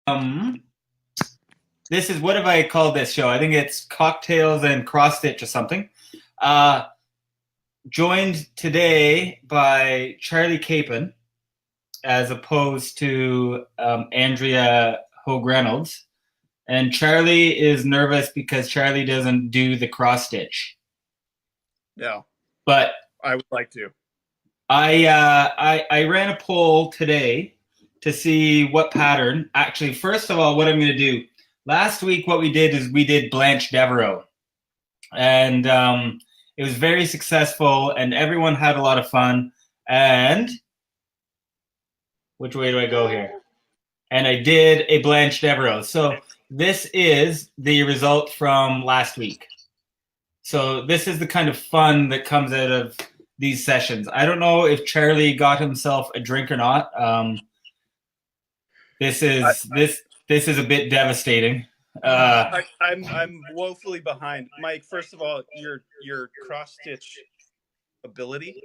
Um, this is, what have I called this show? I think it's Cocktails and Cross Stitch or something. Uh, Joined today by Charlie Capen, as opposed to Andrea Hogue Reynolds. And Charlie is nervous because Charlie doesn't do the cross stitch. No, But I would like to. I ran a poll today to see what pattern. Actually, first of all, what I'm going to do. Last week, what we did is we did Blanche Devereaux, and it was very successful, and everyone had a lot of fun. And which way do I go here? And I did a Blanche Devereaux. So this is the result from last week. So this is the kind of fun that comes out of these sessions. I don't know if Charlie got himself a drink or not. This is a bit devastating. I'm woefully behind, Mike. First of all, your cross stitch ability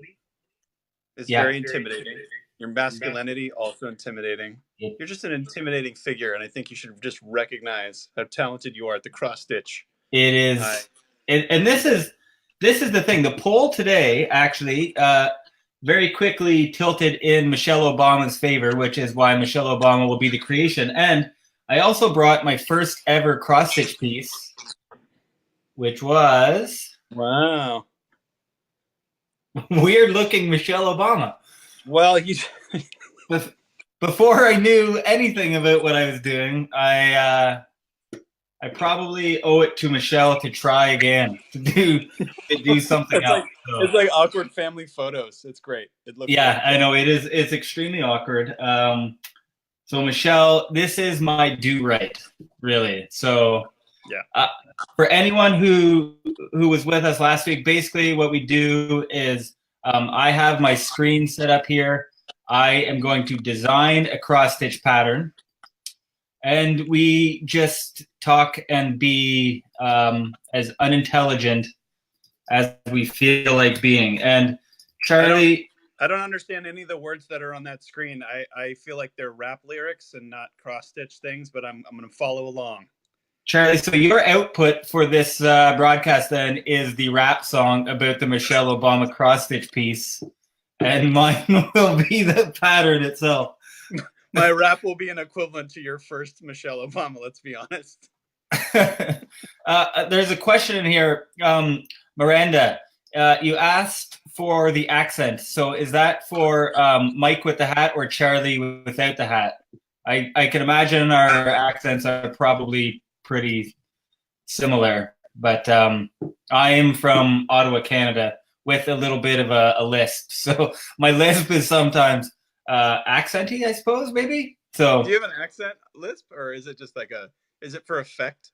is very intimidating. Your masculinity also intimidating. You're just an intimidating figure, and I think you should just recognize how talented you are at the cross stitch. It is, and this is the thing. The poll today actually very quickly tilted in Michelle Obama's favor, which is why Michelle Obama will be the creation. And I also brought my first ever cross stitch piece, which was wow, weird looking Michelle Obama. Well, before I knew anything about what I was doing, I probably owe it to Michelle to try again to do something else. It's like awkward family photos. It's great. It looks great. I know it is. It's extremely awkward. So Michelle, this is my do right, really. So yeah. For anyone who was with us last week, basically what we do is I have my screen set up here. I am going to design a cross stitch pattern, and we just talk and be as unintelligent as we feel like being. And Charlie, I don't understand any of the words that are on that screen. I feel like they're rap lyrics and not cross stitch things, but I'm going to follow along. Charlie, so your output for this broadcast then is the rap song about the Michelle Obama cross stitch piece, and mine will be the pattern itself. My rap will be an equivalent to your first Michelle Obama, let's be honest. There's a question in here. Miranda, you asked for the accent. So is that for Mike with the hat or Charlie without the hat? I can imagine our accents are probably pretty similar, but I am from Ottawa, Canada, with a little bit of a lisp. So my lisp is sometimes accenty, I suppose, maybe. So do you have an accent lisp, or is it just is it for effect?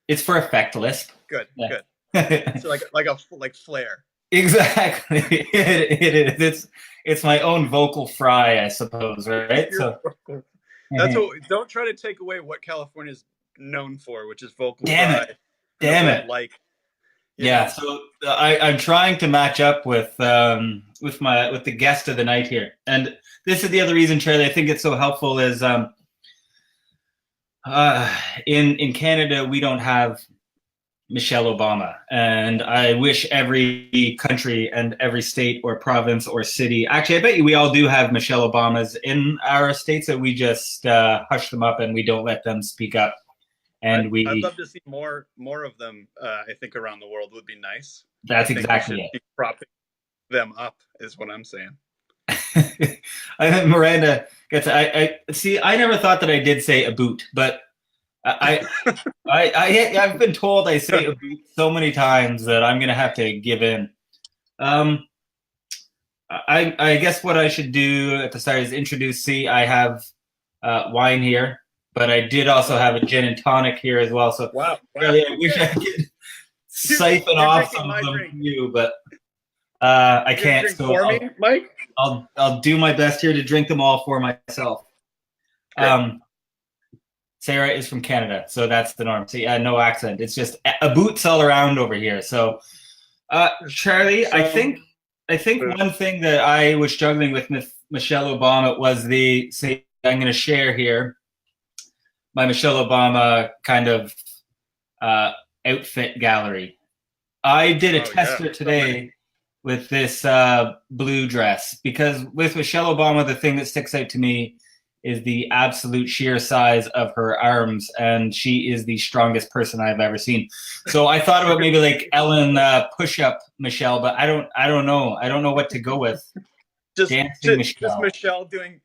It's for effect lisp. Good, yeah. Good. So like flair. Exactly. It is. It's my own vocal fry, I suppose, right? So that's what. Don't try to take away what California's known for, which is vocal fry. Damn it! Like, yeah. So I'm trying to match up with the guest of the night here, and this is the other reason, Charlie, I think it's so helpful is in Canada we don't have Michelle Obama, and I wish every country and every state or province or city. Actually, I bet you we all do have Michelle Obamas in our states, that we just hush them up and we don't let them speak up. And I'd love to see more of them. I think around the world would be nice. That's exactly it. Keep propping them up is what I'm saying. I think Miranda gets. I see. I never thought that I did say a boot, but I've been told I say a boot so many times that I'm gonna have to give in. I guess what I should do at the start is introduce. See, I have wine here, but I did also have a gin and tonic here as well. So wow. Really, I wish I could siphon off some of them from you, but I can't. So for me, Mike, I'll do my best here to drink them all for myself. Sarah is from Canada, so that's the norm. So yeah, no accent. It's just a boots all around over here. So, Charlie, I think one thing that I was struggling with Michelle Obama was I'm going to share here, my Michelle Obama kind of uh, outfit gallery. I did a Oh yeah, tester so many. today with this blue dress because with Michelle Obama, the thing that sticks out to me is the absolute sheer size of her arms, and she is the strongest person I've ever seen. So I thought about maybe like Ellen push-up Michelle, but I don't know. I don't know what to go with. just Dancing just Michelle. Michelle doing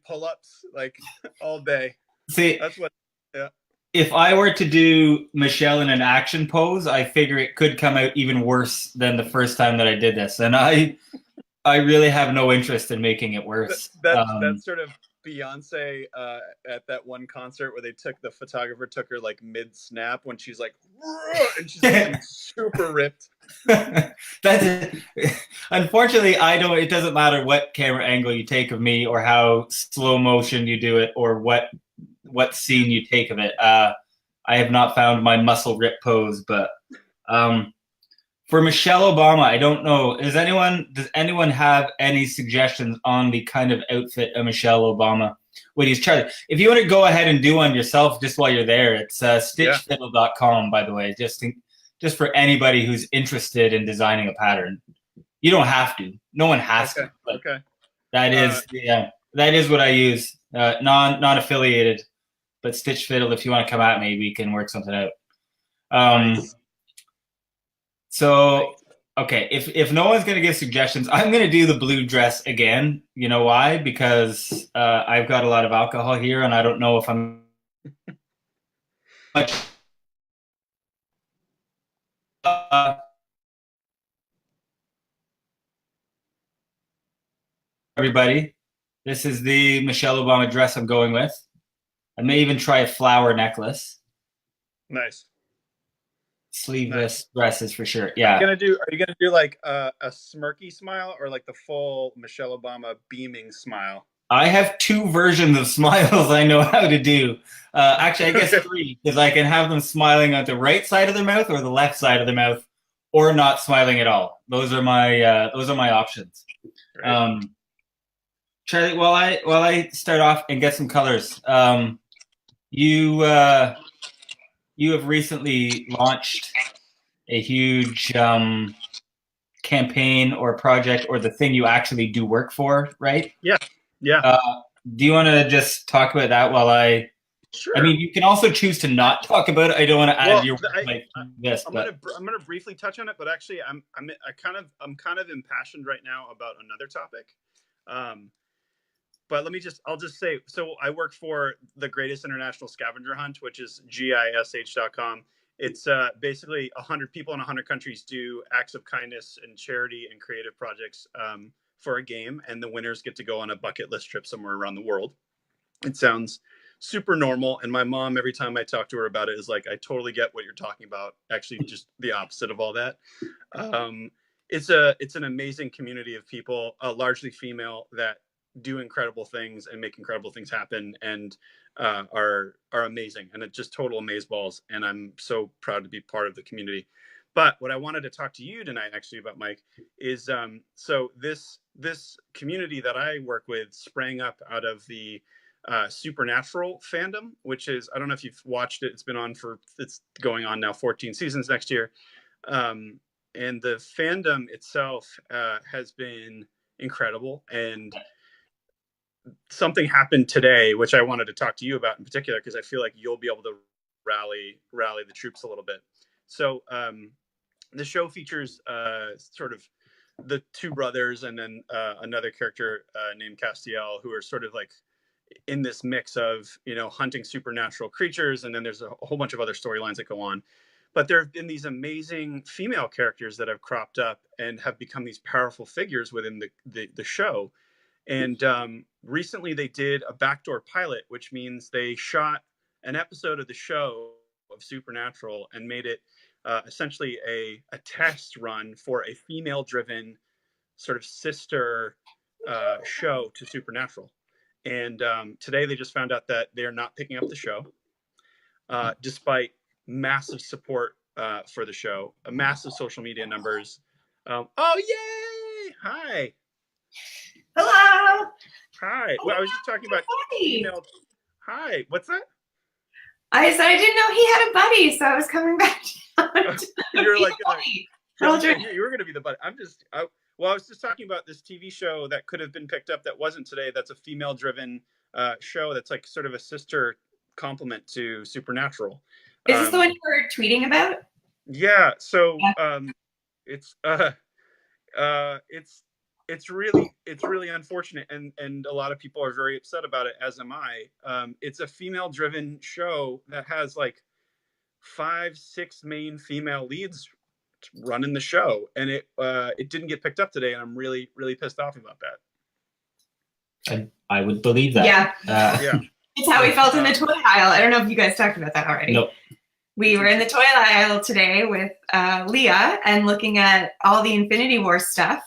pull-ups like all day. See, That's what. Yeah. if I were to do Michelle in an action pose, I figure it could come out even worse than the first time that I did this, and I really have no interest in making it worse. That's sort of Beyonce at that one concert where the photographer took her like mid snap when she's like, and she's looking super ripped. That's unfortunately I don't. It doesn't matter what camera angle you take of me, or how slow motion you do it, or what scene you take of it. I have not found my muscle rip pose, but um, for Michelle Obama, I don't know. Does anyone have any suggestions on the kind of outfit of Michelle Obama would use? Charlie, if you want to go ahead and do one yourself just while you're there, it's stitchfiddle.com, by the way, just for anybody who's interested in designing a pattern. You don't have to. No one has to. But Okay. that is what I use. Non affiliated, but Stitch Fiddle. If you want to come at me, we can work something out. Nice. So okay, if no one's gonna give suggestions, I'm gonna do the blue dress again. You know why? Because I've got a lot of alcohol here, and I don't know if I'm much. Everybody, this is the Michelle Obama dress I'm going with. I may even try a flower necklace. Nice. Sleeveless dresses for sure. Yeah. Are you gonna do like a smirky smile or like the full Michelle Obama beaming smile? I have two versions of smiles I know how to do. Actually, I guess three, because I can have them smiling at the right side of their mouth or the left side of the mouth, or not smiling at all. Those are my options. Charlie, while I start off and get some colors, you you have recently launched a huge campaign or project or the thing you actually do work for, right? Yeah. Yeah. Do you want to just talk about that while I? Sure. I mean, you can also choose to not talk about it. I don't want to add your like this, I'm gonna briefly touch on it, but actually, I'm kind of impassioned right now about another topic. But I'll just say, so I work for the greatest international scavenger hunt, which is gish.com. It's basically 100 people in 100 countries do acts of kindness and charity and creative projects for a game, and the winners get to go on a bucket list trip somewhere around the world. It sounds super normal, and my mom, every time I talk to her about it, is like, I totally get what you're talking about. Actually, just the opposite of all that. It's an amazing community of people, largely female, that do incredible things and make incredible things happen, and are amazing, and it's just total amazeballs. And I'm so proud to be part of the community. But what I wanted to talk to you tonight, actually, about, Mike, is so this community that I work with sprang up out of the Supernatural fandom, which is, I don't know if you've watched it. It's going on now 14 seasons next year. And the fandom itself has been incredible. And something happened today, which I wanted to talk to you about in particular, because I feel like you'll be able to rally the troops a little bit. So the show features sort of the two brothers and then another character named Castiel, who are sort of like in this mix of, hunting supernatural creatures, and then there's a whole bunch of other storylines that go on. But there have been these amazing female characters that have cropped up and have become these powerful figures within the show. And recently they did a backdoor pilot, which means they shot an episode of the show of Supernatural and made it essentially a test run for a female-driven sort of sister show to Supernatural. And today they just found out that they're not picking up the show, despite massive support for the show, massive social media numbers. Oh, yay! Hi. Hello. Hi. Well, I was just talking about Hi. female. Hi. What's that? I said I didn't know he had a buddy, so I was coming back down to You're like, you were going to be the buddy. I was just talking about this TV show that could have been picked up that wasn't today. That's a female-driven show that's like sort of a sister complement to Supernatural. Is this the one you were tweeting about? Yeah. So it's really unfortunate, and a lot of people are very upset about it, as am I. It's a female-driven show that has like 5-6 main female leads running the show, and it didn't get picked up today, and I'm really pissed off about that. I would believe that. Yeah. Yeah. It's how we felt in the toy aisle. I don't know if you guys talked about that already. Nope. We were in the toy aisle today with Leah and looking at all the Infinity War stuff,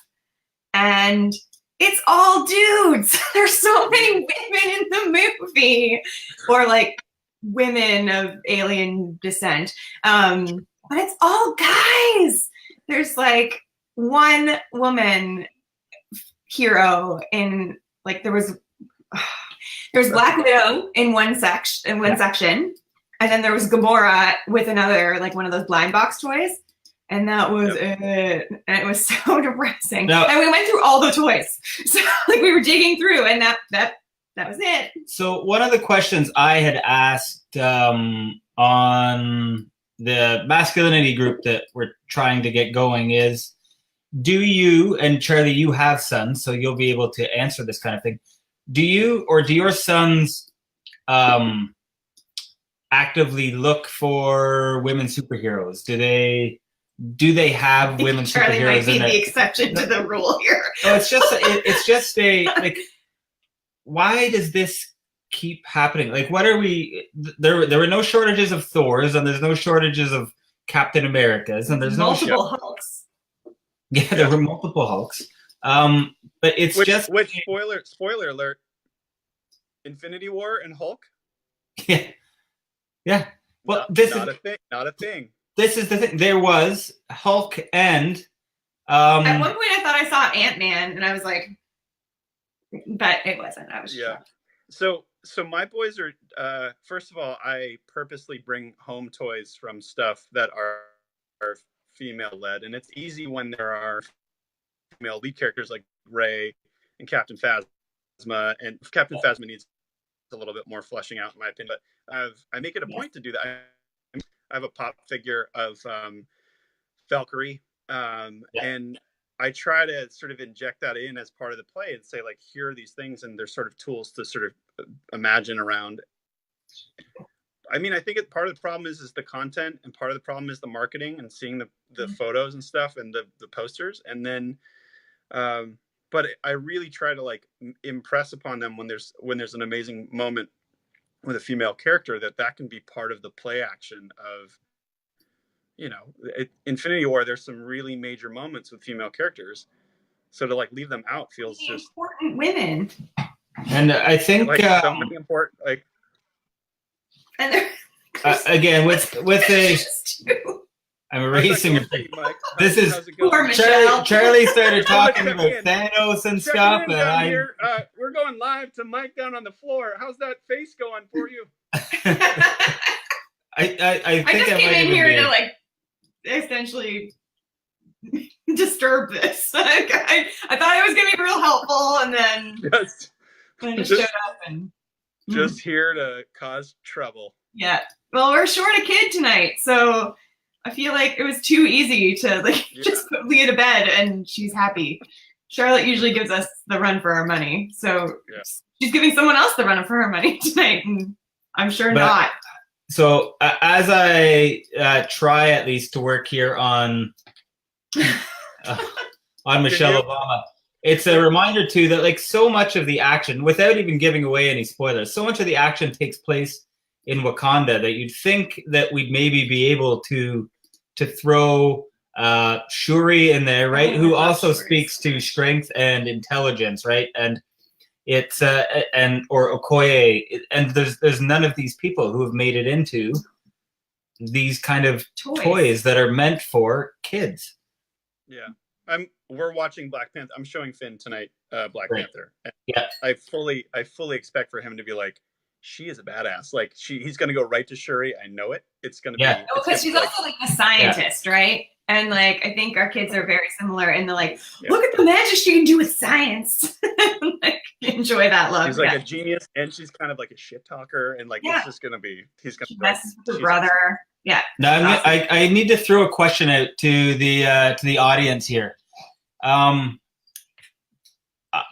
and it's all dudes. There's so many women in the movie, or like women of alien descent. But it's all guys. There's like one woman hero in, like, there was Black Widow in one section, and then there was Gamora with another, like one of those blind box toys, and that was it. And it was so depressing. And we went through all the toys, so like we were digging through, and that was it. So one of the questions I had asked on the masculinity group that we're trying to get going is, do you, and Charlie, you have sons, so you'll be able to answer this kind of thing. Do you, or do your sons actively look for women superheroes? Do they have women Charlie superheroes? Might be the exception to the rule here. No, it's just a like. Why does this keep happening? Like, what are we? There were no shortages of Thors, and there's no shortages of Captain Americas, and there's multiple Hulks. Yeah, there were multiple Hulks. But it's which spoiler alert. Infinity War and Hulk. Yeah. Well, not a thing. This is the thing. There was Hulk and. At one point, I thought I saw Ant-Man, and I was like, but it wasn't. I was shocked. So my boys are. First of all, I purposely bring home toys from stuff that are female led, and it's easy when there are female lead characters like Rey and Captain Phasma, and Captain Phasma needs a little bit more fleshing out, in my opinion. But I make it a point to do that. I have a pop figure of Valkyrie, and I try to sort of inject that in as part of the play and say, like, here are these things, and there's sort of tools to sort of imagine around. I mean, I think part of the problem is the content, and part of the problem is the marketing and seeing the photos and stuff and the posters. And then, but I really try to like impress upon them when there's an amazing moment with a female character that can be part of the play action of, Infinity War. There's some really major moments with female characters, so to like leave them out feels just important women. And I think like so many important like. And again, with a, I'm erasing your thing. This is Charlie started talking about Thanos and stuff, and we're going live to Mike down on the floor. How's that face going for you? I think I just came in here to like essentially disturb this. I thought it was gonna be real helpful, and then just showed up and just here to cause trouble. Yeah. Well, we're short a kid tonight, so I feel like it was too easy to just put Leah to bed, and she's happy. Charlotte usually gives us the run for our money, so she's giving someone else the run for her money tonight, and I'm sure not. So as I try at least to work here on Michelle Obama, it's a reminder too that like so much of the action, without even giving away any spoilers, so much of the action takes place in Wakanda that you'd think that we'd maybe be able to throw Shuri in there, right? Who also speaks to strength and intelligence, right? And it's or Okoye, and there's none of these people who have made it into these kind of toys that are meant for kids. Yeah, we're watching Black Panther. I'm showing Finn tonight Black Panther. Yeah, I fully expect for him to be like, she is a badass. Like he's gonna go right to Shuri. I know it. It's gonna Yeah. be. Oh, because she's also like a scientist, right? And like I think our kids are very similar in the like, look at the magic she can do with science. Like enjoy that look. She's like a genius, and she's kind of like a shit talker, and like it's just gonna be. He's gonna. She messes with her brother. Yeah. Now I need to throw a question out to the audience here.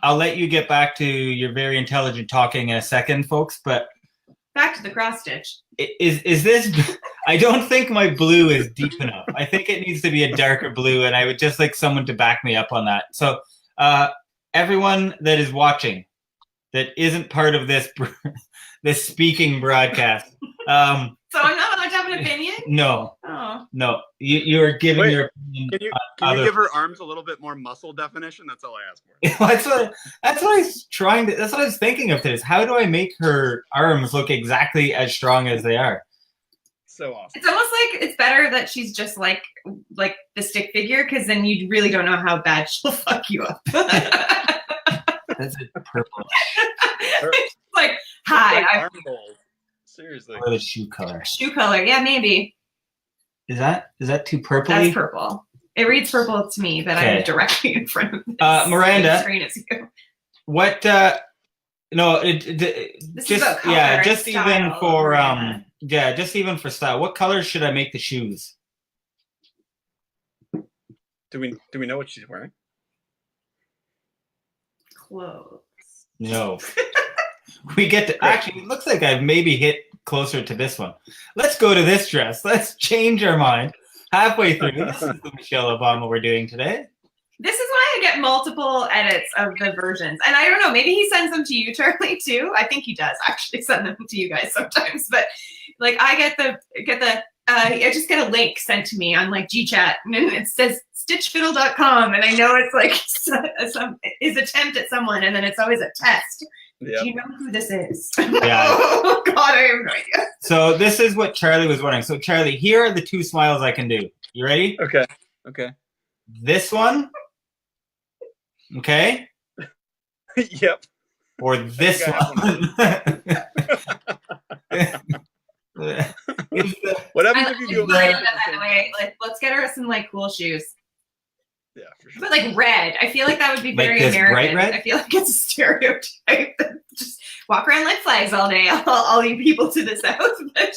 I'll let you get back to your very intelligent talking in a second, folks. But back to the cross stitch. Is this? I don't think my blue is deep enough. I think it needs to be a darker blue, and I would just like someone to back me up on that. So, everyone that is watching, that isn't part of this this speaking broadcast. So I'm not allowed to have an opinion? No. Oh. No. You are giving your opinion. Can you give her arms a little bit more muscle definition? That's all I ask for. That's what I was trying to. That's what I was thinking of today. How do I make her arms look exactly as strong as they are? So awesome. It's almost like it's better that she's just like the stick figure, because then you really don't know how bad she'll fuck you up. That's a purple. Like, hi. Like arm gold. Seriously. Or the shoe color. Shoe color, yeah, maybe. Is that too purpley? That's purple. It reads purple to me, but I'm directly in front of this Miranda, screen as you. What? No, just even for just even for style. What colors should I make the shoes? Do we know what she's wearing? Clothes. No. We get to actually. It looks like I've maybe hit closer to this one. Let's go to this dress. Let's change our mind halfway through. This is the Michelle Obama we're doing today. This is why I get multiple edits of the versions. And I don't know, maybe he sends them to you, Charlie, too. I think he does actually send them to you guys sometimes. But like I I just get a link sent to me on like GChat, and it says stitchfiddle.com, and I know it's like his attempt at someone, and then it's always a test. Yep. Do you know who this is? Yeah. Oh God, I have no idea. So this is what Charlie was wondering. So Charlie, here are the two smiles I can do. You ready? Okay. This one. Okay. Yep. Or this one. What happens if you do Miranda, by the way, like, let's get her some like cool shoes. Yeah, for sure. But like red, I feel like that would be very this American. bright red? I feel like it's a stereotype. Just walk around like flags all day, all you people to the south. But,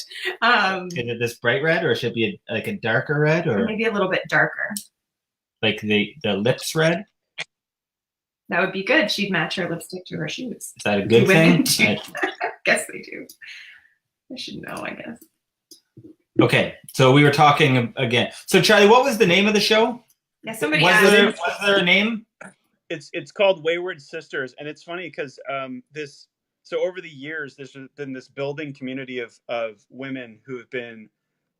is it this bright red, or should it be like a darker red, or maybe a little bit darker? Like the lips red? That would be good. She'd match her lipstick to her shoes. Is that a good thing? I guess they do. I should know, I guess. Okay, so we were talking again. So Charlie, what was the name of the show? Yeah, somebody was asked. there a name? It's called Wayward Sisters, and it's funny because so over the years there's been this building community of women who have been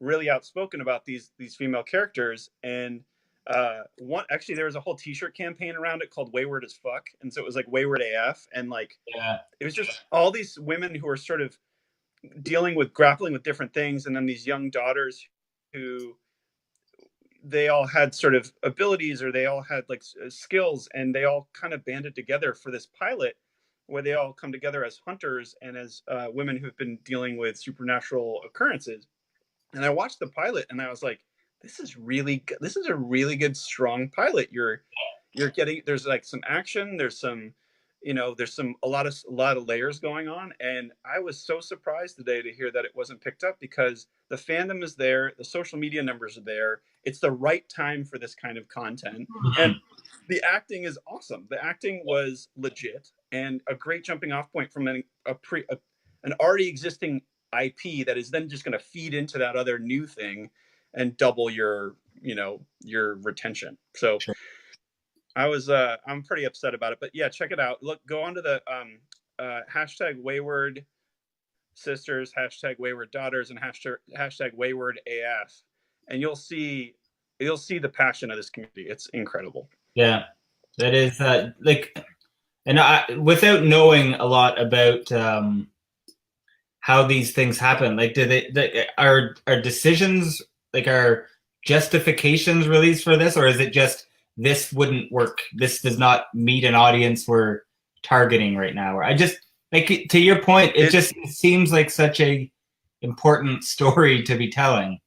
really outspoken about these female characters, and actually there was a whole t-shirt campaign around it called Wayward as Fuck, and so it was like Wayward AF, and like it was just all these women who are sort of grappling with different things, and then these young daughters who they all had sort of abilities, or they all had like skills, and they all kind of banded together for this pilot where they all come together as hunters and as women who've been dealing with supernatural occurrences. And I watched the pilot and I was like, this is a really good, strong pilot. You're getting, there's like some action, there's some, there's a lot of layers going on. And I was so surprised today to hear that it wasn't picked up, because the fandom is there, the social media numbers are there. It's the right time for this kind of content. And the acting is awesome. The acting was legit and a great jumping off point from an already existing IP that is then just going to feed into that other new thing and double your retention. So sure. I'm pretty upset about it, but yeah, check it out. Look, go onto the hashtag Wayward Sisters, hashtag Wayward Daughters, and hashtag Wayward AF, and you'll see the passion of this community. It's incredible. Yeah, that is without knowing a lot about how these things happen, like are decisions, like are justifications released for this, or is it just this wouldn't work, this does not meet an audience we're targeting right now? Or I just like to your point, it It, just seems like such a important story to be telling.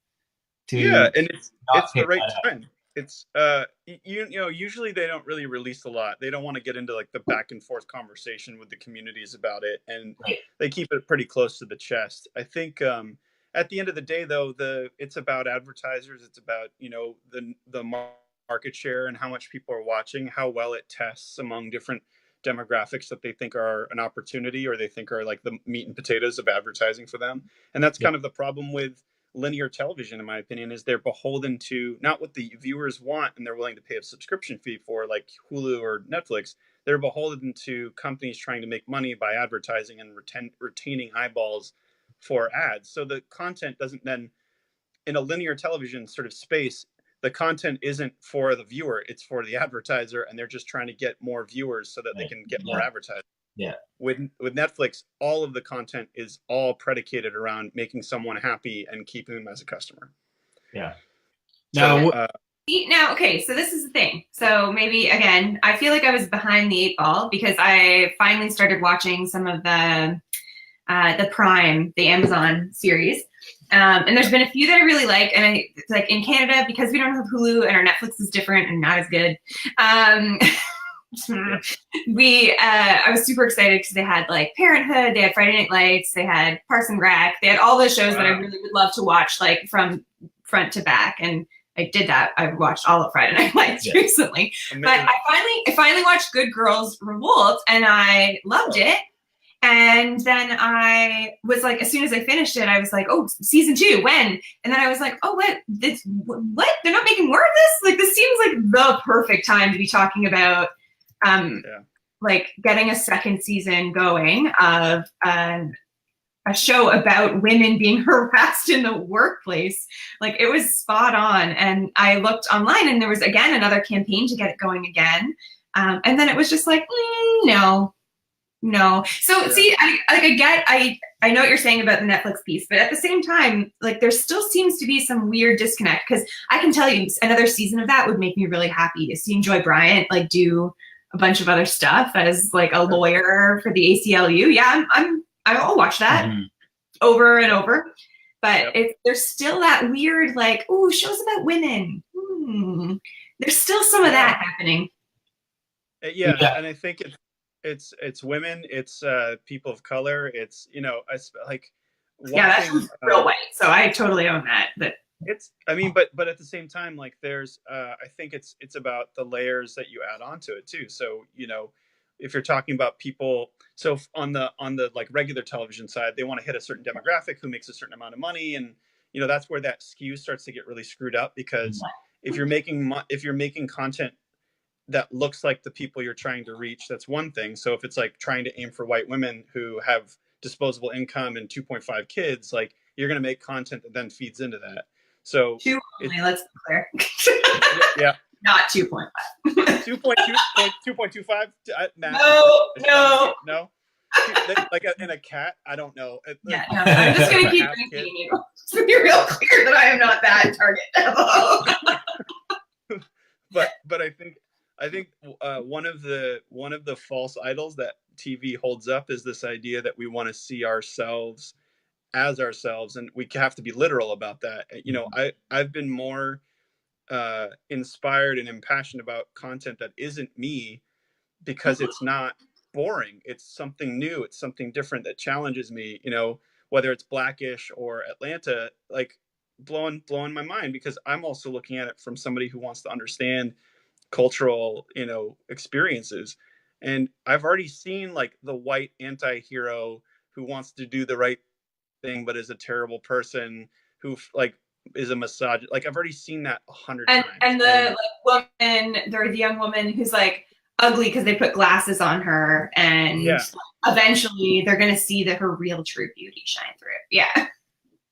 yeah, To and not it's the pick right that up. time. It's you know, usually they don't really release a lot. They don't want to get into like the back and forth conversation with the communities about it, and Right. they keep it pretty close to the chest. I think at the end of the day, though, it's about advertisers. It's about, you know, the market share and how much people are watching, how well it tests among different demographics that they think are an opportunity or they think are like the meat and potatoes of advertising for them. And that's Yeah. kind of the problem with linear television, in my opinion, is they're beholden to not what the viewers want and they're willing to pay a subscription fee for, like Hulu or Netflix. They're beholden to companies trying to make money by advertising and retaining eyeballs for ads. So the content doesn't then, in a linear television sort of space, the content isn't for the viewer, it's for the advertiser, and they're just trying to get more viewers so that they Right. can get more Yeah. advertising. Yeah. With Netflix, all of the content is all predicated around making someone happy and keeping them as a customer. Yeah. So, Now, Now, okay, so this is the thing. So maybe again, I feel like I was behind the eight ball because I finally started watching some of the Prime, the Amazon series. And there's been a few that I really like, and it's like in Canada, because we don't have Hulu and our Netflix is different and not as good. I was super excited because they had like Parenthood, they had Friday Night Lights, they had Parks and Rec, they had all those shows that I really would love to watch, like from front to back. And I did that. I watched all of Friday Night Lights recently. Amazing. But I finally watched Good Girls Revolt, and I loved it. And then I was like, as soon as I finished it, I was like, oh, season 2, when? And then I was like, oh, what? They're not making more of this? Like, this seems like the perfect time to be talking about, like, getting a second season going of a show about women being harassed in the workplace. Like, it was spot on. And I looked online, and there was, again, another campaign to get it going again. And then it was just like, no. So see, I know what you're saying about the Netflix piece, but at the same time, like there still seems to be some weird disconnect, because I can tell you another season of that would make me really happy, seeing Joy Bryant like do a bunch of other stuff as like a lawyer for the ACLU. Yeah, I'll watch that over and over. But there's still that weird like, ooh, shows about women. There's still some of that happening. Yeah, and I think it's women, it's people of color, it's, you know, like watching, that's real white, so I totally own that. But it's, I mean, but at the same time, like there's I think it's about the layers that you add onto it too. So, you know, if you're talking about people, so on the like regular television side, they want to hit a certain demographic who makes a certain amount of money, and you know that's where that skew starts to get really screwed up, because if you're making content that looks like the people you're trying to reach, that's one thing. So if it's like trying to aim for white women who have disposable income and 2.5 kids, like you're going to make content that then feeds into that. So let's be clear. Yeah. Not 2.5. 2.25? No. Like in a cat, I don't know. Yeah, no, I'm just going to keep drinking you. To be real clear that I am not that target demo. But I think one of the false idols that TV holds up is this idea that we want to see ourselves as ourselves, and we have to be literal about that. You know, I've been more inspired and impassioned about content that isn't me, because it's not boring. It's something new. It's something different that challenges me. You know, whether it's Blackish or Atlanta, like blowing my mind, because I'm also looking at it from somebody who wants to understand cultural, you know, experiences. And I've already seen like the white anti-hero who wants to do the right thing but is a terrible person, who like is a misogynist. Like I've already seen that 100 times. And the like, woman, or the young woman who's like ugly because they put glasses on her, and eventually they're gonna see that her real true beauty shine through. Yeah.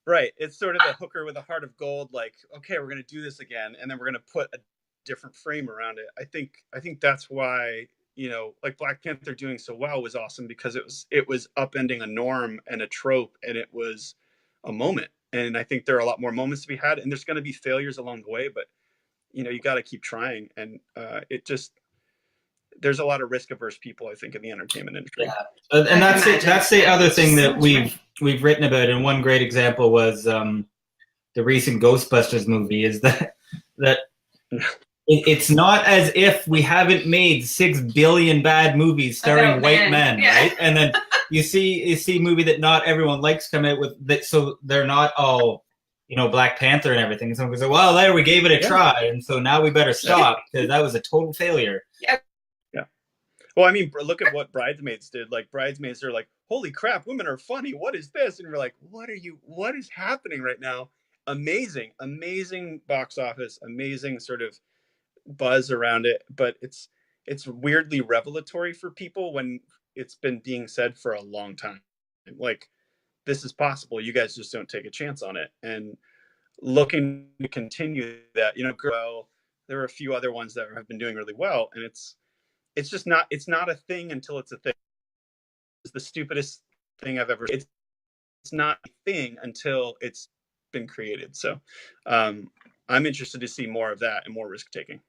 Right. It's sort of a hooker with a heart of gold, like, okay, we're gonna do this again, and then we're gonna put a different frame around it. I think that's why, you know, like Black Panther doing so well was awesome, because it was upending a norm and a trope, and it was a moment. And I think there are a lot more moments to be had, and there's going to be failures along the way, but you know, you got to keep trying. And there's a lot of risk averse people, I think, in the entertainment industry. Yeah. And that's it. That's the other thing that we've written about. And one great example was the recent Ghostbusters movie. Is that it's not as if we haven't made 6 billion bad movies starring white men, right? And then you see a movie that not everyone likes come out with that, so they're not all, you know, Black Panther and everything. And someone goes, well, there, we gave it a try, and so now we better stop because that was a total failure. Yeah. Well, I mean, look at what Bridesmaids did. Like, Bridesmaids are like, holy crap, women are funny. What is this? And we're like, what is happening right now? Amazing box office, amazing sort of buzz around it. But it's weirdly revelatory for people when it's been being said for a long time. Like, this is possible. You guys just don't take a chance on it. And looking to continue that, you know, well, there are a few other ones that have been doing really well, and it's not a thing until it's a thing. It's the stupidest thing I've ever. It's not a thing until it's been created. So I'm interested to see more of that and more risk taking.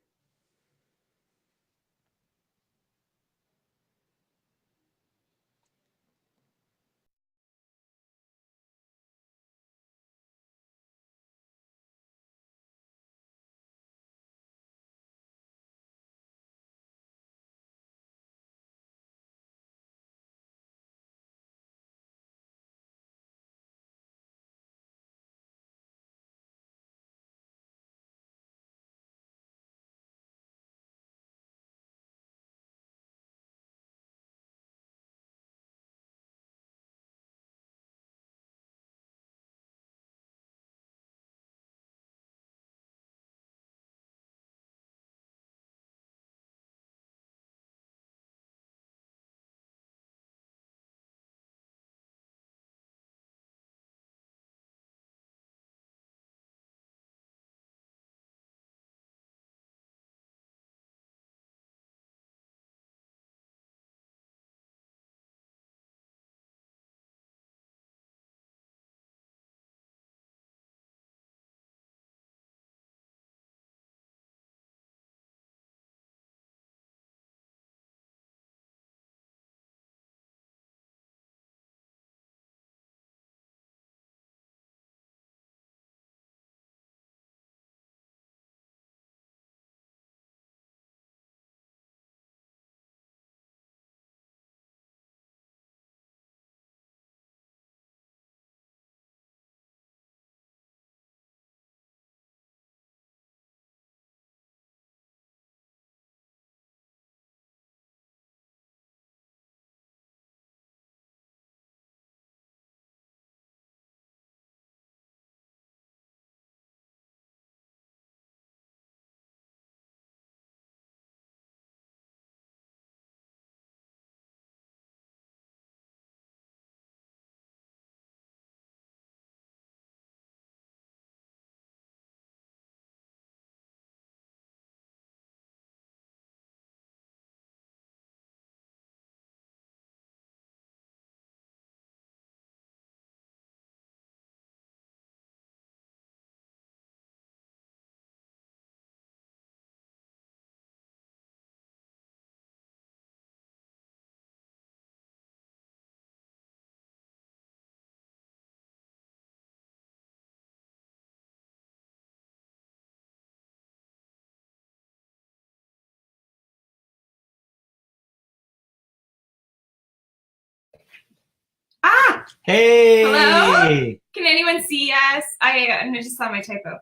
Hey! Hello? Can anyone see us? I just saw my typo.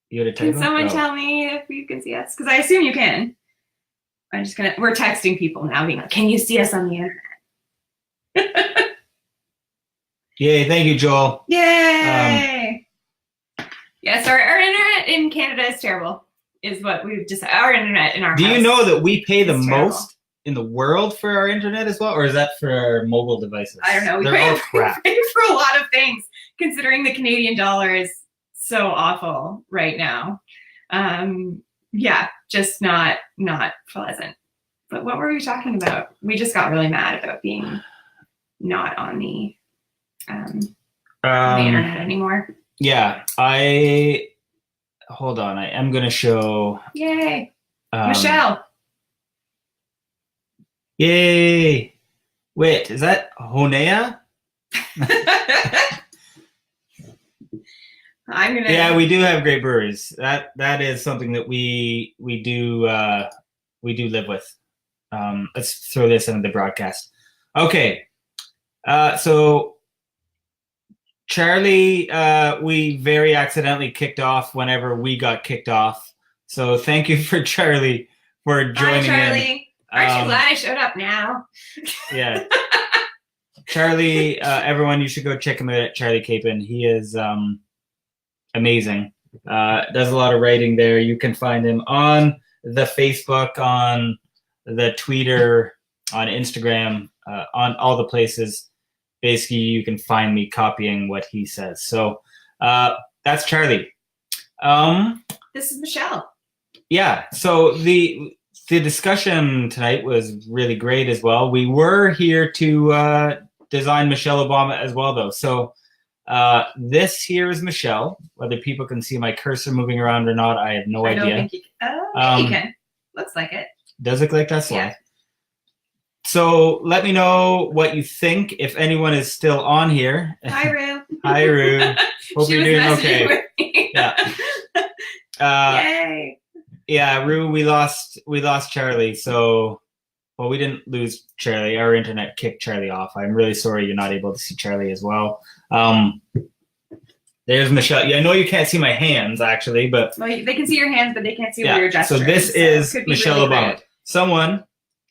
You had a typo? Can someone tell me if you can see us? Because I assume you can. We're texting people now being like, can you see us on the internet? Yay, thank you, Joel. Yay! Yes, our internet in Canada is terrible, is what we've just, our internet in our Do house you know that we pay the is terrible. most in the world for our internet as well, or is that for our mobile devices? I don't know. We They're all crap. pay for a lot of things, considering the Canadian dollar is so awful right now. Yeah, just not pleasant. But what were we talking about? We just got really mad about being not on the internet anymore. Yeah, hold on. I am going to show. Yay, Michelle. Yay! Wait, is that Honea? I'm gonna. Yeah, we do have great breweries. That is something that we do live with. Let's throw this into the broadcast. Okay, so Charlie, we very accidentally kicked off whenever we got kicked off. So thank you for Charlie for joining in. Hi, Charlie. Aren't you glad I showed up now? Yeah. Charlie, everyone, you should go check him out at Charlie Capen. He is amazing. Does a lot of writing there. You can find him on the Facebook, on the Twitter, on Instagram, on all the places. Basically, you can find me copying what he says. So that's Charlie. This is Michelle. Yeah. So the discussion tonight was really great as well. We were here to design Michelle Obama as well, though. So this here is Michelle. Whether people can see my cursor moving around or not, I have no idea. I don't think you can. Oh, you can. Looks like it. Does look like that slide? Yeah. So let me know what you think, if anyone is still on here. Hi, Rue. Hi, Rue. Hope She you're was doing messaging okay. with me. Yeah. Yay. Yeah, Rue, we lost Charlie. So, well, we didn't lose Charlie. Our internet kicked Charlie off. I'm really sorry you're not able to see Charlie as well. There's Michelle. Yeah, I know you can't see my hands, actually, but... Well, they can see your hands, but they can't see where you're gesturing. So this is Michelle really Obama. rude. someone.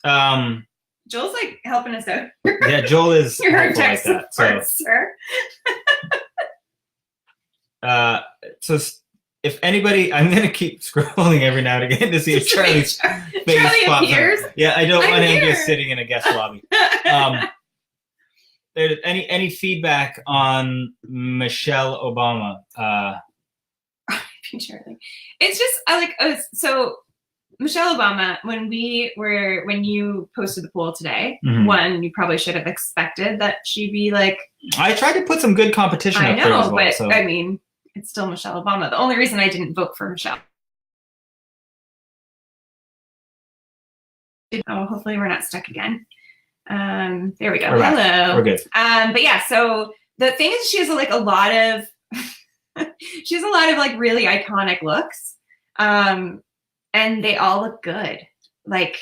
Joel's like helping us out. Yeah, Joel is You're our helpful tech like that. support, sir. So if anybody, I'm gonna keep scrolling every now and again to see if Charlie's face Charlie pops appears. up. Yeah, I don't want him here. just sitting in a guest lobby. There's any feedback on Michelle Obama? Charlie. It's just I like so Michelle Obama. When you posted the poll today, one, you probably should have expected that she'd be like. I tried to put some good competition. I up there know, as well, but so. I mean, it's still Michelle Obama. The only reason I didn't vote for Michelle. Oh, hopefully we're not stuck again. There we go. We're back. Hello. We're good. But yeah, so the thing is, she has like a lot of, she has a lot of like really iconic looks, and they all look good. Like,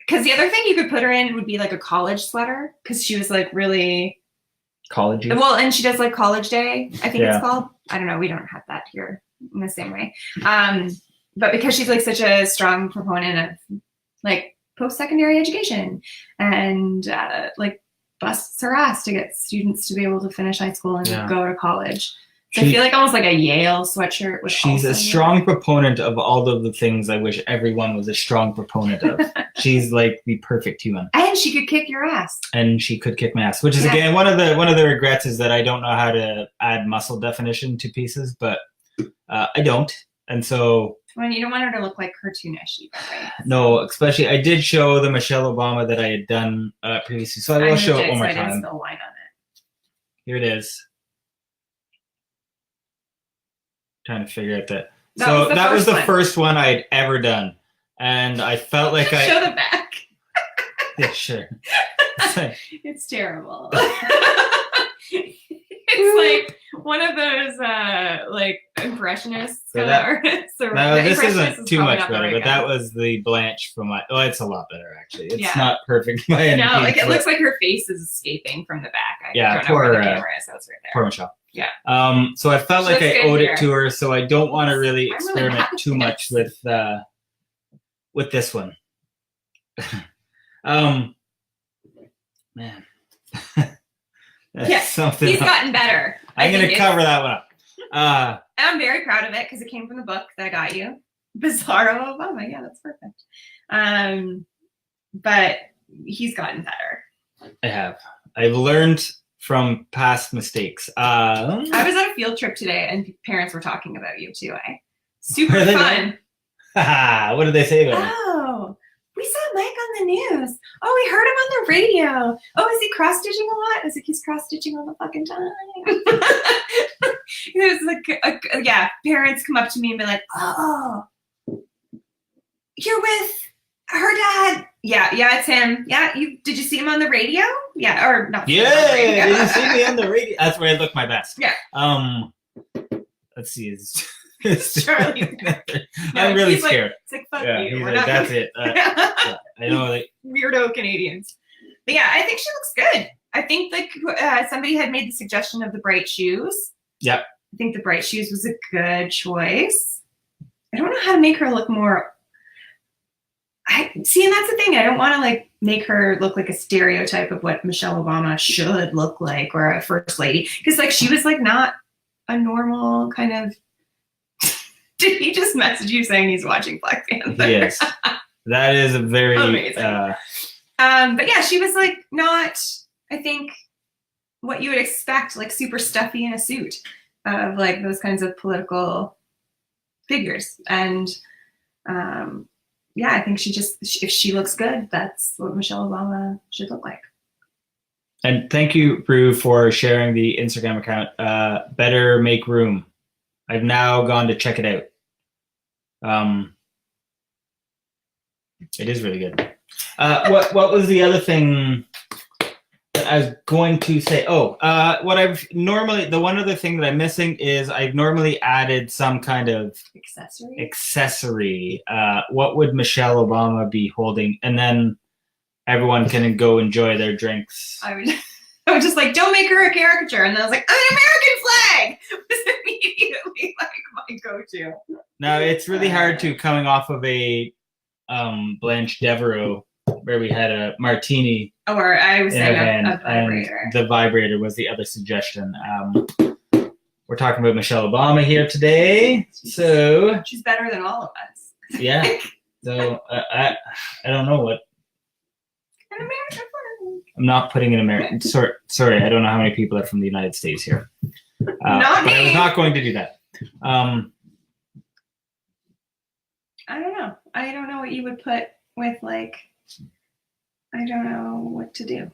because the other thing you could put her in would be like a college sweater, because she was like really College. well, and she does like College Day, I think Yeah. it's called. I don't know. We don't have that here in the same way. But because she's like such a strong proponent of like post-secondary education and like busts her ass to get students to be able to finish high school and go to college. So I feel like almost like a Yale sweatshirt. She's a strong proponent of all of the things I wish everyone was a strong proponent of. She's like the perfect human. And she could kick your ass. And she could kick my ass, which is again one of the regrets is that I don't know how to add muscle definition to pieces, but I don't, and so. Well, you don't want her to look like cartoonish, right? No, especially I did show the Michelle Obama that I had done previously, so I will show it one more I didn't time. spill wine on it. Here it is. Trying to figure out that. That was the first one I had ever done, and I felt like show the back. Yeah, sure. It's terrible. It's like one of those like impressionists artists. No, this isn't too much better, but that was the Blanche from my. Oh, it's a lot better actually. It's not perfect. No, like it looks like her face is escaping from the back. I don't know where the camera is. That's right there. Poor Michelle. Yeah. So I felt like I owed it to her, so I don't want to really experiment too much with this one. Man. Something he's gotten better. I'm going to cover that one up. I'm very proud of it because it came from the book that I got you. Bizarro Obama. Yeah, that's perfect. But he's gotten better. I have. I've learned from past mistakes. I was on a field trip today and parents were talking about you too. Super fun. What did they say about me? Oh, we saw Mike on the news. Oh, we heard him on the radio. Oh, is he cross-stitching a lot? I was like, he's cross-stitching all the fucking time. It was like, parents come up to me and be like, oh, you're with Her dad. Yeah, it's him. Yeah, did you see him on the radio? Yeah, or not? Yeah, did you see me on the radio? That's where I look my best. Yeah. Let's see. It's Charlie. I'm really scared. It's like, fuck Yeah, you. he's We're like, not that's it. Yeah, I know, like weirdo Canadians. But yeah, I think she looks good. I think like somebody had made the suggestion of the bright shoes. Yep. I think the bright shoes was a good choice. I don't know how to make her look more. And that's the thing. I don't want to like make her look like a stereotype of what Michelle Obama should look like or a first lady, because like she was like not a normal kind of. Did he just message you saying he's watching Black Panther? Yes, that is a very amazing. But yeah, she was like not. I think what you would expect, like super stuffy in a suit, of like those kinds of political figures, and yeah, I think if she looks good, that's what Michelle Obama should look like. And thank you, Brew, for sharing the Instagram account. Better Make Room. I've now gone to check it out. It is really good. What was the other thing that I was going to say? Oh, the one other thing that I'm missing is I've normally added some kind of accessory. What would Michelle Obama be holding? And then everyone can go enjoy their drinks. I was just like, don't make her a caricature. And then I was like, an American flag was immediately like my go-to. Now, it's really hard to, coming off of a Blanche Devereaux, where we had a martini. Or I was saying a vibrator. And the vibrator was the other suggestion. We're talking about Michelle Obama here today. So she's better than all of us. Yeah. So I don't know what. An American flag. I'm not putting an American. Sorry, I don't know how many people are from the United States here. Not me. But I was not going to do that. I don't know. I don't know what you would put with like. I don't know what to do.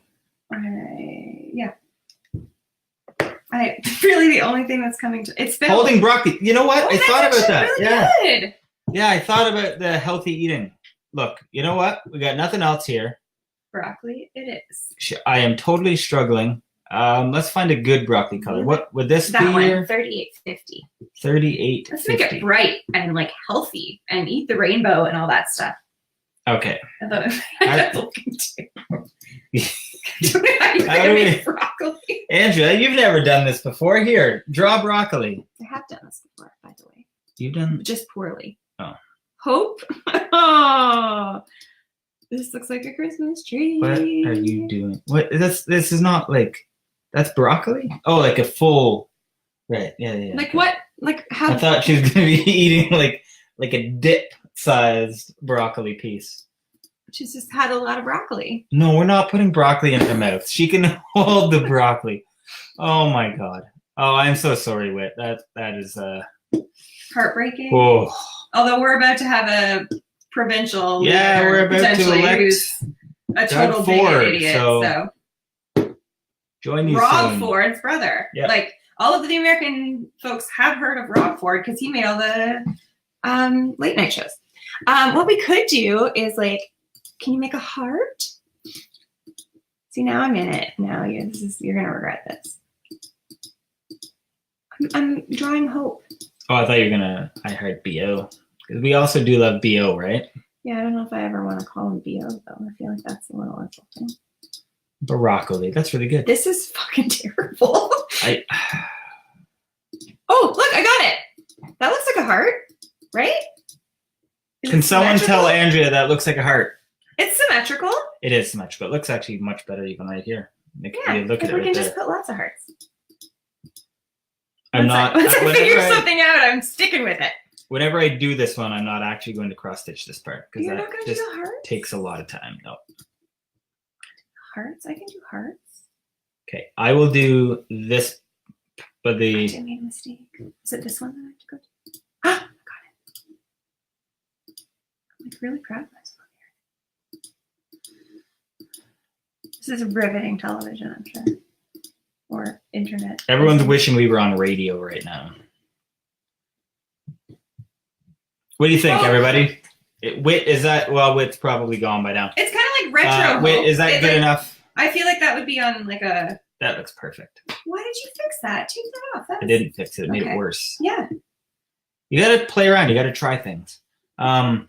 Really the only thing that's coming to it's been holding broccoli. You know what? I thought about that. Really good. Yeah, I thought about the healthy eating. Look, you know what? We got nothing else here. Broccoli, it is. I am totally struggling. Let's find a good broccoli color. What would this that be? One, here? 38.50. 38. Let's make it bright and like healthy and eat the rainbow and all that stuff. Okay. I thought looking too. How do we broccoli? Angela, you've never done this before. Here, draw broccoli. I have done this before, by the way. You've done just poorly. Oh. Hope. Oh. This looks like a Christmas tree. What are you doing? What? This is not like. That's broccoli? Oh, like a full. Right. Yeah. Like what? Like how? I thought she was gonna be eating like a dip-sized broccoli piece. She's just had a lot of broccoli. No, we're not putting broccoli in her mouth. She can hold the broccoli. Oh my god. Oh, I'm so sorry, Whit. That is heartbreaking. Oh. Although we're about to have a provincial leader, we're about to elect who's a total Ford, idiot. So join you Rob soon. Ford's brother. Yep. Like all of the American folks have heard of Rob Ford because he made all the late night shows. What we could do is like, can you make a heart? See, now I'm in it. Now you're gonna regret this. I'm drawing hope. Oh, I thought you were gonna. I heard BO. We also do love BO, right? Yeah, I don't know if I ever want to call him BO though. I feel like that's a little insulting. Broccoli. That's really good. This is fucking terrible. Oh, look, I got it. That looks like a heart, right? Can someone tell Andrea that looks like a heart? It's symmetrical. It is symmetrical. It looks actually much better even right here. Yeah, look at it we can there. just put lots of hearts. Once I figure something out, I'm sticking with it. Whenever I do this one, I'm not actually going to cross stitch this part because that just takes a lot of time. No. Hearts? I can do hearts. Okay, I will do this, but I made a mistake. Is it this one that I have to go to? Ah, got it. I'm like really proud of myself here. This is riveting television, I'm sure. Or internet. Everyone's wishing we were on radio right now. What do you think, everybody? Wit, is that, well, Wit's probably gone by now. It's kind of like retro. Wit, is that good enough? I feel like that would be on like a. That looks perfect. Why did you fix that? Take that off. I didn't fix it. It made it worse. Yeah. You got to play around. You got to try things. All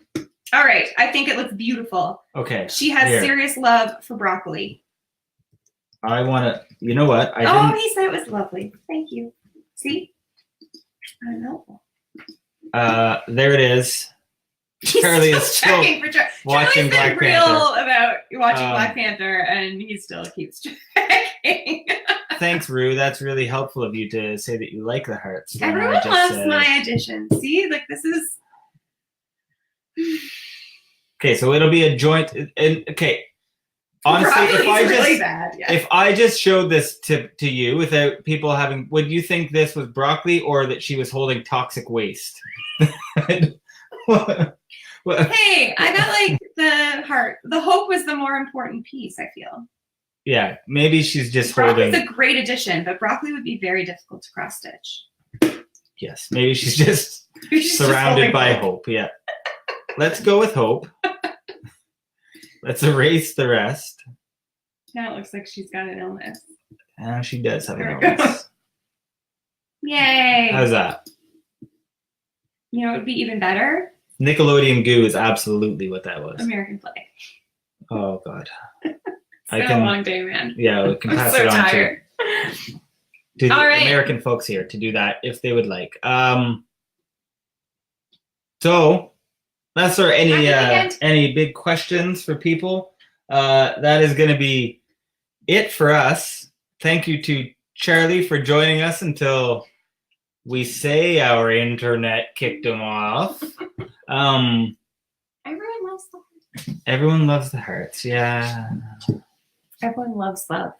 right. I think it looks beautiful. Okay. She has serious love for broccoli. I want to, you know what? He said it was lovely. Thank you. See? I know. There it is. Charlie is still watching Black Panther. Real about watching Black Panther, and he still keeps tracking. Thanks, Rue. That's really helpful of you to say that you like the hearts. Everyone loves my addition. See, like this is. Okay, so it'll be a joint. And okay, honestly, if I just showed this to you without people having, would you think this was broccoli or that she was holding toxic waste? Hey, I got like the heart. The hope was the more important piece, I feel. Yeah, maybe she's just Broccoli's holding. a great addition, but broccoli would be very difficult to cross stitch. Yes, maybe she's just surrounded by hope. Yeah. Let's go with hope. Let's erase the rest. Now it looks like she's got an illness. She does have an illness. Yay. How's that? You know, it would be even better. Nickelodeon goo is absolutely what that was. American flag. Oh, God. It's been a long day, man. Yeah, we can pass I'm so it on tired. to the American folks here to do that if they would like. So, that's our any big questions for people. That is going to be it for us. Thank you to Charlie for joining us until we say our internet kicked him off. Everyone loves the hearts. Everyone loves the hearts. Yeah. Everyone loves love.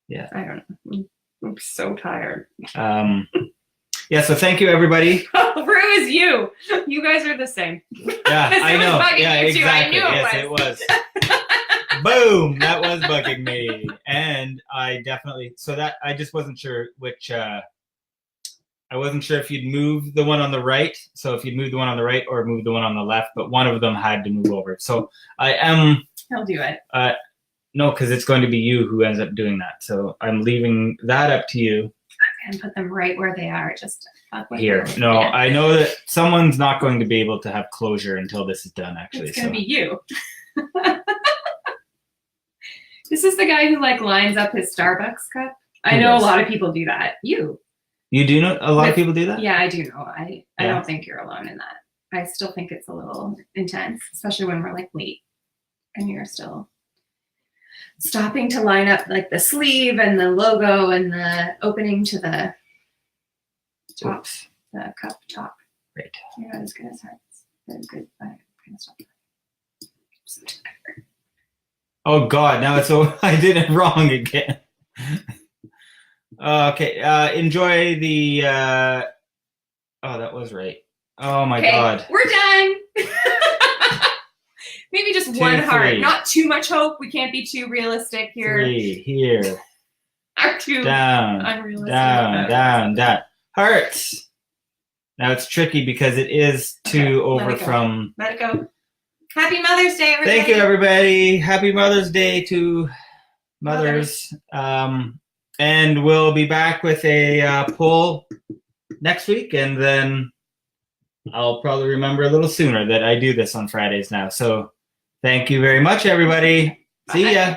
Yeah. I don't know. I'm so tired. Yeah, so thank you, everybody. Rue is you. You guys are the same. Yeah, I know. Yeah, exactly. It was. Boom! That was bugging me. And I definitely, so that, I just wasn't sure which, I wasn't sure if you'd move the one on the right. So if you'd move the one on the right or move the one on the left, but one of them had to move over. So I am. He'll do it. No, because it's going to be you who ends up doing that. So I'm leaving that up to you. And put them right where they are. Just here. No, yeah. I know that someone's not going to be able to have closure until this is done. Actually, it's going to be you. This is the guy who like lines up his Starbucks cup. I know a lot of people do that. You do know a lot of people do that? Yeah, I do know. I don't think you're alone in that. I still think it's a little intense, especially when we're like late and you're still stopping to line up like the sleeve and the logo and the opening to the top, the cup top. Right. You're not as good as hearts. They're good. I kind of stop. I'm so tired. Oh God! Now it's so I did it wrong again. Okay. Enjoy the. Oh, that was right. Oh my God. We're done. Maybe just 2, one heart. 3. Not too much hope. We can't be too realistic here. 3 here. Are too unrealistic. Down. Hearts. Now it's tricky because it is 2 over from. Let it go. Happy Mother's Day, everybody. Thank you, everybody. Happy Mother's Day to mothers. And we'll be back with a poll next week, and then I'll probably remember a little sooner that I do this on Fridays now. So thank you very much, everybody. See ya.